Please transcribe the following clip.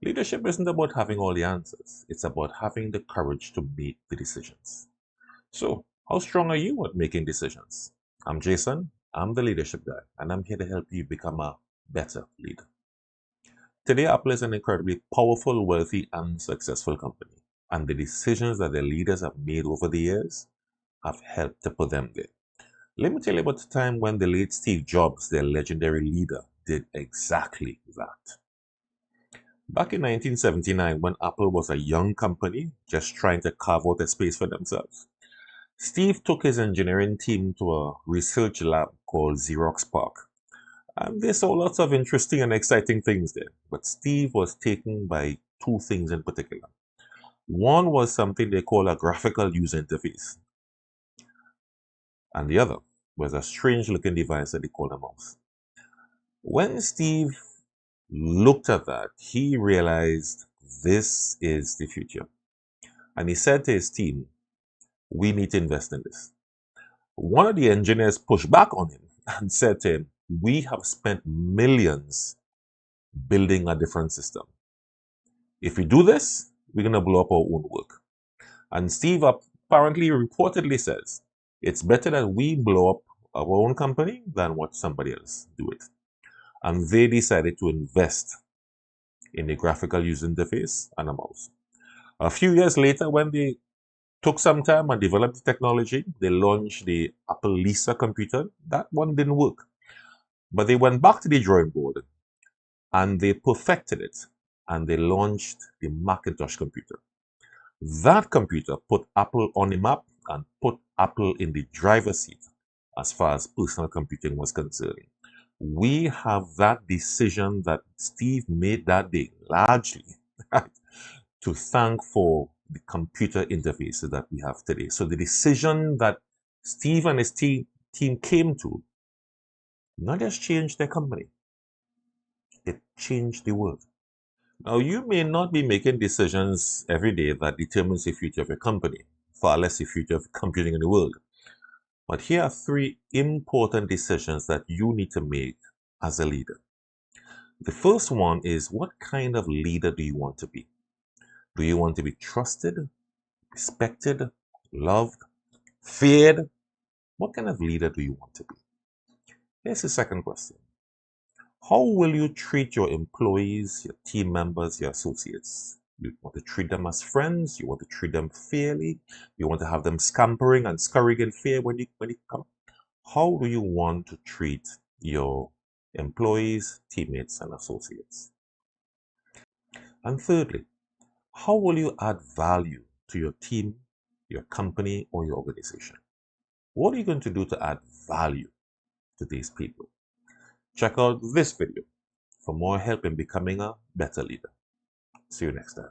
Leadership isn't about having all the answers. It's about having the courage to make the decisions. So, how strong are you at making decisions? I'm Jason. I'm the leadership guy, and I'm here to help you become a better leader. Today, Apple is an incredibly powerful, wealthy, and successful company. And the decisions that their leaders have made over the years have helped to put them there. Let me tell you about the time when the late Steve Jobs, their legendary leader, did exactly that. Back in 1979, when Apple was a young company just trying to carve out a space for themselves, Steve took his engineering team to a research lab called Xerox PARC. And they saw lots of interesting and exciting things there. But Steve was taken by two things in particular. One was something they call a graphical user interface, and the other was a strange looking device that they call a mouse. When Steve looked at that, he realized this is the future. And he said to his team, we need to invest in this. One of the engineers pushed back on him and said to him, we have spent millions building a different system. If we do this, we're going to blow up our own work. And Steve apparently reportedly says, it's better that we blow up our own company than watch somebody else do it. And they decided to invest in a graphical user interface and a mouse. A few years later, when they took some time and developed the technology, they launched the Apple Lisa computer. That one didn't work. But they went back to the drawing board and they perfected it and they launched the Macintosh computer. That computer put Apple on the map and put Apple in the driver's seat as far as personal computing was concerned. We have that decision that Steve made that day largely to thank for the computer interfaces that we have today. So the decision that Steve and his team came to not just changed their company, it changed the world. Now, you may not be making decisions every day that determines the future of your company, far less the future of computing in the world. But here are three important decisions that you need to make as a leader. The first one is, what kind of leader do you want to be? Do you want to be trusted, respected, loved, feared? What kind of leader do you want to be? Here's the second question. How will you treat your employees, your team members, your associates? You want to treat them as friends. You want to treat them fairly. You want to have them scampering and scurrying in fear when you come. How do you want to treat your employees, teammates, and associates? And thirdly, how will you add value to your team, your company, or your organization? What are you going to do to add value to these people? Check out this video for more help in becoming a better leader. See you next time.